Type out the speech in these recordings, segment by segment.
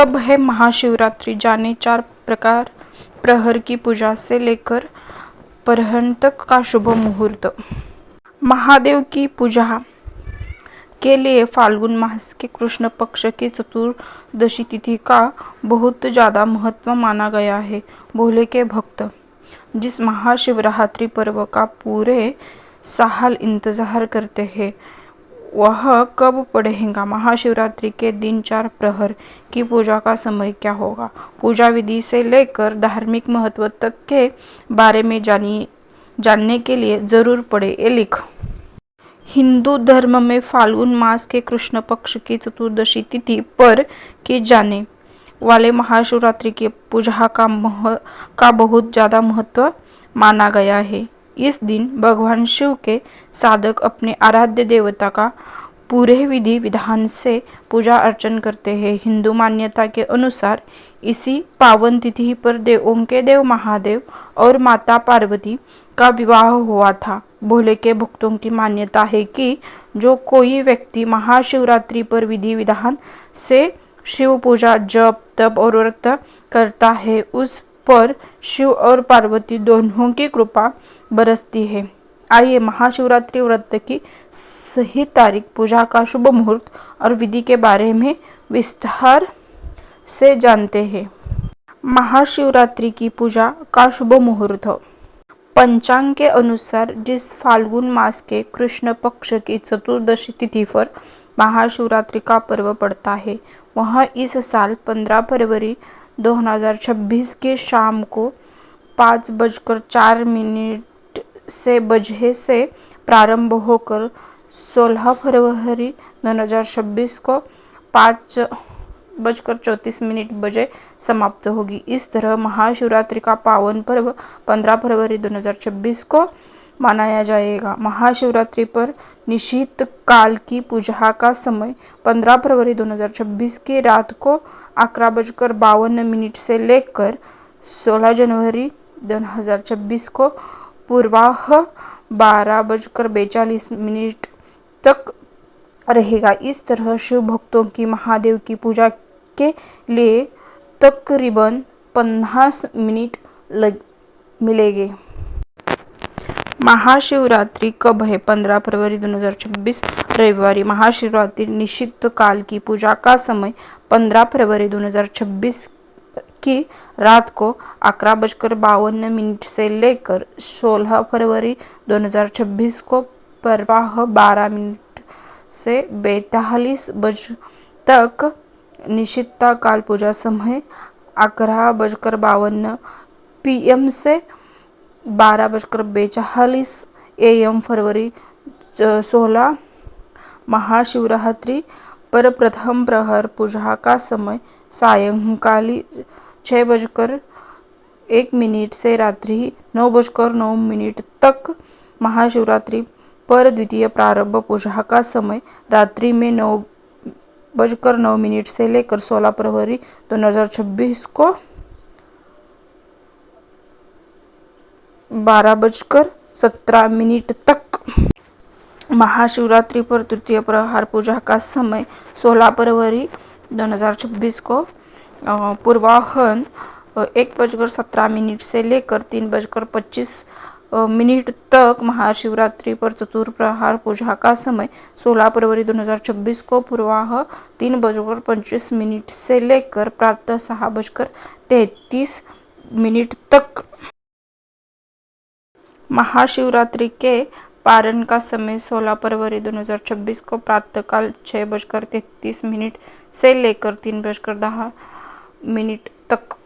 कब है महाशिवरात्रि? जाने 4 प्रकार प्रहर की पूजा से लेकर परहन तक का शुभ मुहूर्त। महादेव की पूजा के लिए फाल्गुन मास के कृष्ण पक्ष की चतुर्दशी तिथि का बहुत ज़्यादा महत्व माना गया है। भोले के भक्त जिस महाशिवरात्रि पर्व का पूरे साल इंतजार करते हैं वह कब पड़ेगा? महाशिवरात्रि के दिन 4 प्रहर की पूजा का समय क्या होगा? पूजा विधि से लेकर धार्मिक महत्व तक के बारे में जानने के लिए जरूर पढ़ें ये लिख। हिंदू धर्म में फाल्गुन मास के कृष्ण पक्ष की चतुर्दशी तिथि पर की जाने वाले महाशिवरात्रि की पूजा का बहुत ज़्यादा महत्व माना गया है। इस दिन भगवान शिव के साधक अपने आराध्य देवता का पूरे विधि विधान से पूजा अर्चन करते हैं। हिंदू मान्यता के अनुसार इसी पावन तिथि पर देवों के देव महादेव और माता पार्वती का विवाह हुआ था। भोले के भक्तों की मान्यता है कि जो कोई व्यक्ति महाशिवरात्रि पर विधि विधान से शिव पूजा जप तप और व्रत करता है उस पर शिव और पार्वती दोनों की कृपा बरसती है। आइए महाशिवरात्रि व्रत की सही तारीख, पूजा का शुभ मुहूर्त और विधि के बारे में विस्तार से जानते हैं। महाशिवरात्रि की पूजा का शुभ मुहूर्त। पंचांग के अनुसार जिस फाल्गुन मास के कृष्ण पक्ष की चतुर्दशी तिथि पर महाशिवरात्रि का पर्व पड़ता है वह इस साल 15 फरवरी 2026 की शाम को 5:04 से बजे से प्रारंभ होकर 16 फरवरी 2026 को 5:34 बजे समाप्त होगी। इस तरह महाशिवरात्रि का पावन पर्व 15 फरवरी 2026 को मनाया जाएगा। महाशिवरात्रि पर निश्चित काल की पूजा का समय 15 फरवरी 2026 की रात को 11:52 से लेकर 16 जनवरी 2026 को पूर्वाह 12:42 तक रहेगा। इस तरह शिव भक्तों की महादेव की पूजा के लिए तकरीबन 50 मिनट मिलेंगे। महाशिवरात्रि कब है? 15 फरवरी 2026 रविवार। महाशिवरात्रि निश्चित काल की पूजा का समय 15 फरवरी 2026 की रात को 11:52 से लेकर 16 फरवरी 2026 को पूर्वाह 12 से 42 बजे तक। निश्चित काल पूजा समय 11:52 PM से 12:42 AM फरवरी 16। महाशिवरात्रि पर प्रथम प्रहर पूजा का समय सायंकाली 6:01 से रात्रि 9:09 तक। महाशिवरात्रि पर द्वितीय प्रारंभ पूजा का समय रात्रि में 9:09 से लेकर 16 फरवरी 2026 को 12:17 तक। महाशिवरात्रि पर तृतीय प्रहर पूजा का समय 16 फरवरी 2026 को पूर्वाह्न 1:17 से लेकर 3:25 तक। महाशिवरात्रि पर चतुर्प्रहर पूजा का समय 16 फरवरी 2026 को पूर्वाह 3:25 से लेकर प्रातः 6:33 तक। महाशिवरात्रि के पारण का समय 16 फरवरी 2026 को प्रातःकाल 6:33 से लेकर 3:10 तक।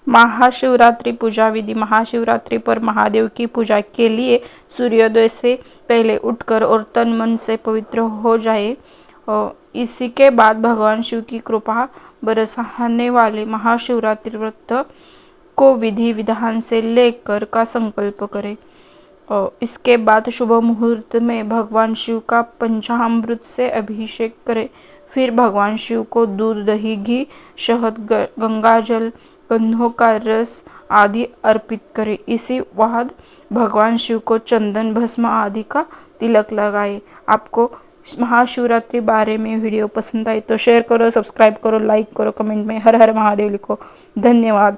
महाशिवरात्रि पूजा विधि। महाशिवरात्रि पर महादेव की पूजा के लिए सूर्योदय से पहले उठकर और तन मन से पवित्र हो जाए। इसी के बाद भगवान शिव की कृपा बरसाने वाले महाशिवरात्रि व्रत को विधि विधान से लेकर का संकल्प करें। इसके बाद शुभ मुहूर्त में भगवान शिव का पंचामृत से अभिषेक करें। फिर भगवान शिव को दूध, दही, घी, शहद, गंगाजल, गंधों का रस आदि अर्पित करें। इसी बाद भगवान शिव को चंदन, भस्म आदि का तिलक लगाएं। आपको महाशिवरात्रि बारे में वीडियो पसंद आए तो शेयर करो, सब्सक्राइब करो, लाइक करो, कमेंट में हर हर महादेव लिखो। धन्यवाद।